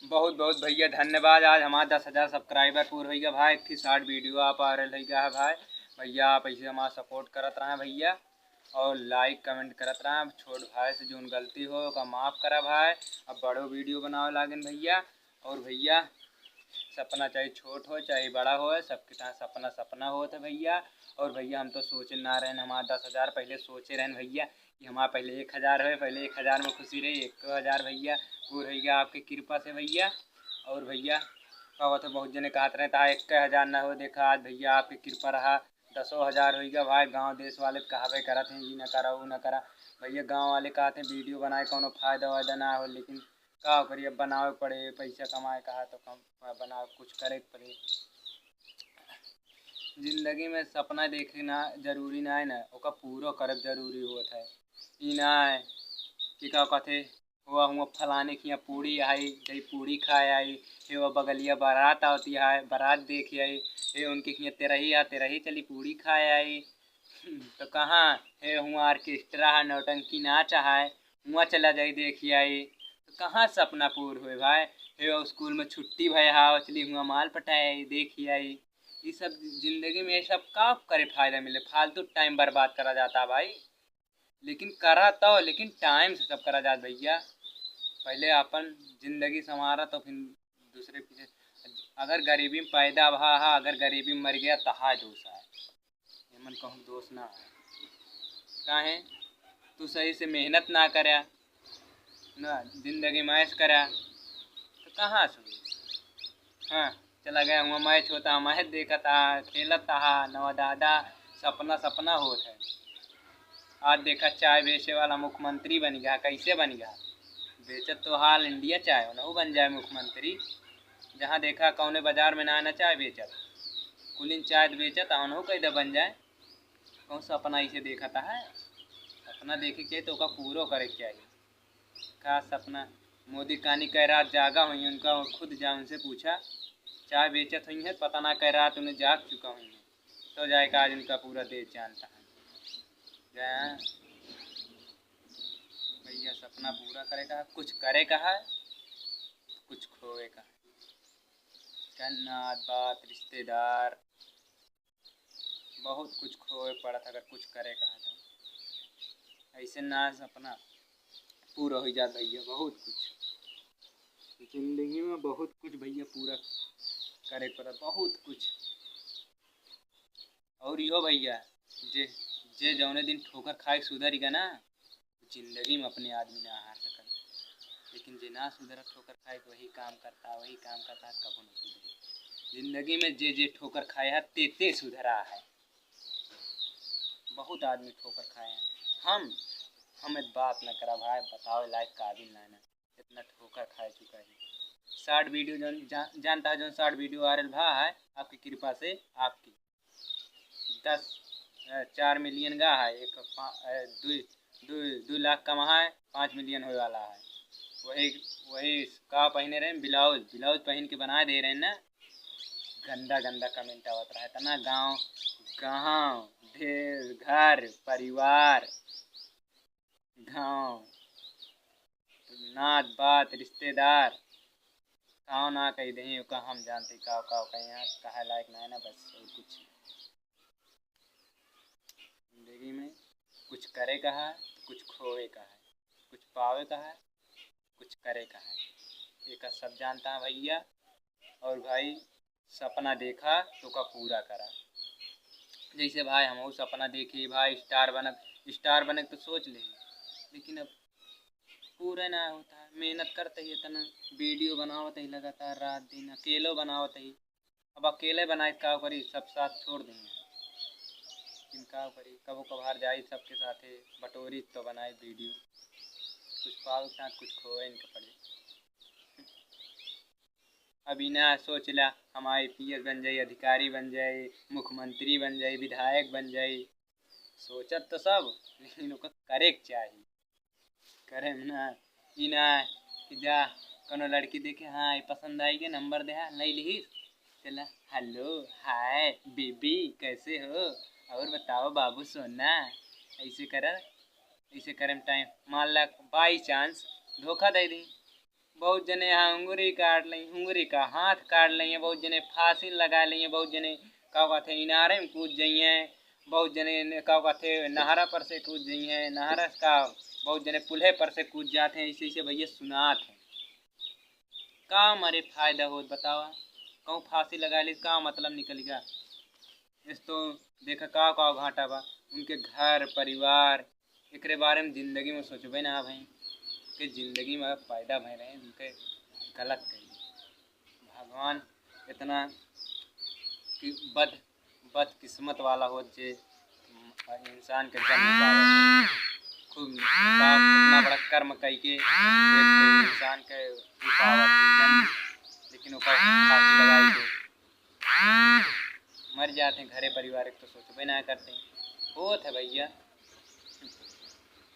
बहुत बहुत भैया धन्यवाद। आज हमारा 10,000 सब्सक्राइबर पूरे भैया भाई। एक शॉर्ट वीडियो आप आ रहे है भाई। भैया आप ऐसे हमारा सपोर्ट करत रहे भैया और लाइक कमेंट करत रहे। छोट भाई से जो गलती हो का माफ़ करा भाई। अब बड़ो वीडियो बनावे लागन भैया। और भैया सपना चाहे छोट हो चाहे बड़ा हो, सबके साथ सपना सपना होता है भैया। और भैया हम तो सोचे ना रहे हमारा 10,000 पहले सोचे रहें भैया कि हमारा पहले 1,000 हो, पहले 1,000 में खुशी रही। 1,000 भैया पूरे भैया आपकी कृपा से भैया। और भैया कहा तो बहुत जने कहते रहे था 1,000 ना हो, देखा आज भैया आपकी कृपा रहा 10,000 हो गया भाई। गाँव देश वाले कहावे करते हैं ये न करा वो न करा भैया। गाँव वाले कहते हैं वीडियो बनाए कोनो फायदा वायदा ना हो, लेकिन का करिए बनावे पड़े, पैसा कमाए कहा तो कम बनाओ, कुछ करे पड़े। जिंदगी में सपना देखना जरूरी ना है ना, ओका पूरा करब जरूरी होता है। ई ना है कि का कहते हुआ हुआ फलाने की यहाँ पूड़ी आई जही पूड़ी खाए आई, हे वह बगलिया बारात आती है बारात देख आई, हे उनके यहाँ तेरह ही चली पूड़ी खाए आई। तो कहाँ हे हुआ ऑर्केस्ट्रा है, नौटंकी नाच है, हुआ चला जाई देखी आई। तो कहाँ सपना पूरा हुए भाई। हे स्कूल में छुट्टी भय हा चली हुआ माल पटाए देखी आई। ये सब जिंदगी में ये सब का करे फायदा मिले, फालतू टाइम बर्बाद करा जाता भाई। लेकिन करा तो लेकिन टाइम से सब करा जाता भैया। पहले अपन जिंदगी संवारा तो फिर दूसरे पीछे। अगर गरीबी में पैदा भा हा, अगर गरीबी में मर गया तहा दोष है, मन कहूँ दोष ना है। काहे तू सही से मेहनत ना करा ना, जिंदगी में ऐश करा तो कहाँ से हुई। हाँ चला गया हुआ मैच होता, मैच देखा था खेलत था नवा दादा, सपना सपना होता है। आज देखा चाय बेचे वाला मुख्यमंत्री बन गया। कैसे बन गया? बेचत तो हाल इंडिया चाय नहू बन जाए मुख्यमंत्री। जहाँ देखा कौने बाजार में ना चाय बेचत, कुलिन चाय बेचत अनहू कैसे बन जाए। कौन सा अपना इसे देखा था है। अपना देखे के तो का पूरा करे चाहिए। का सपना मोदी कहानी कह रात जागा हुई, उनका खुद जा उनसे पूछा चाय बेचत हुई है, पता ना कह रात उन्हें जाग चुका हुई है, तो जाएगा आज उनका पूरा देश जानता है। भैया सपना पूरा करेगा, कुछ करेगा है, कुछ खोएगा। जन्नत बात रिश्तेदार बहुत कुछ खोए पड़ा था, अगर कुछ करेगा है तो ऐसे ना सपना पूरा हो जाता भैया। बहुत कुछ जिंदगी में बहुत कुछ भैया पूरा करे पड़ा, बहुत कुछ। और यो भैया जे जे जौने दिन ठोकर खाए सुधरेगा ना, जिंदगी में अपने आदमी ना हार सकता। लेकिन जे ना सुधरा ठोकर खाए तो वही काम करता कबो न सुधरे। जिंदगी में जे जे ठोकर खाए है ते सुधरा है। बहुत आदमी ठोकर खाए हैं। हम बात न करा भाई, बताओ लायक काबिल ना ना, इतना ठोकर खा चुका है। शॉर्ट वीडियो जानता है जो शॉर्ट वीडियो वायरल भा है आपकी कृपा से। आपकी 4 मिलियन गा है, दो लाख कमा है, 5 मिलियन होने वाला है। वही वही का पहने रहे ब्लाउज पहन के बना दे रहे हैं ना। गंदा गंदा कमेंट आवत रहा है तना। गाँव ढेर घर परिवार गाँव नात बात रिश्तेदार कहाँ ना कही दही का हम जानते का कहीं कहा लायक ना है ना, बस और कुछ जिंदगी में कुछ करे का है तो कुछ खोए का है, कुछ पावे का है, कुछ करे का है। एक सब जानता है भैया। और भाई सपना देखा तो का पूरा करा। जैसे भाई हम सपना देखे भाई स्टार बने तो सोच ले, लेकिन अब पूरा ना होता है। मेहनत करते ही इतना वीडियो बनावत ही लगातार रात दिन, अकेलो बनावत ही। अब अकेले बनाए का करी, सब साथ छोड़ देंगे लेकिन का करी, कबो कभार जाए सबके साथ बटोरी तो बनाए वीडियो। कुछ पाओ साथ कुछ खोए इनके पड़े। अभी ना सोच ला हम IPS बन जाए, अधिकारी बन जाए, मुख्यमंत्री बन जाए, विधायक बन जाए। सोचत तो सब लेकिन ओका करे के चाहिए। करे ना ई ना कि जा कोनो लड़की देखे हाँ ये पसंद आएगी नंबर दे हाँ नहीं ली चला हेलो हाय बेबी कैसे हो और बताओ बाबू सोना। ऐसे करे में टाइम मान ला बाई चांस धोखा दे दी, बहुत जने यहाँ उंगली काट ली, उंगली का हाथ काट ली, बहुत जने फांसी लगा ली, बहुत जने का कहते इनारे में कूद जाइए, बहुत जने का कहते नहरा पर से कूद जाइए, नहरा का बहुत जने पुल्हे पर से कूद जाते हैं। ऐसे ऐसे भैया सुनात है का हमारे फायदा हो बतावा। कहूँ फांसी लगा ली का मतलब निकल गया। इस तो देखा का घाटा बा उनके घर परिवार एकरे बारे में जिंदगी में सोचबे ना भाई कि जिंदगी में फायदा भय रहे उनके गलत कही। भगवान इतना कि बदकिस्मत वाला हो जे इंसान के जन्म पावत खूब कितना बड़ा कर्म कई के एक इंसान के पावत जन्म, लेकिन ओकर फांसी लगाई के मर जाते हैं। घरे परिवार तो सोचबे ना करते होत है भैया।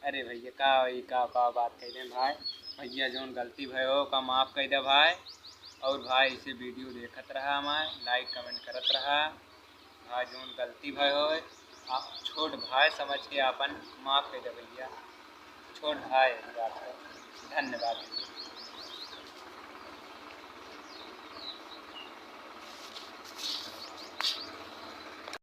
अरे भैया का बात कह दें भाई, भैया जोन गलती भय हो का माफ़ कर दे भाई। और भाई इसे वीडियो देखत रहा हमारे लाइक कमेंट करत रहा भाई। जोन गलती भय हो आप छोट भाई समझ के अपन माफ़ कर दे भैया, छोट भाई। धन्यवाद।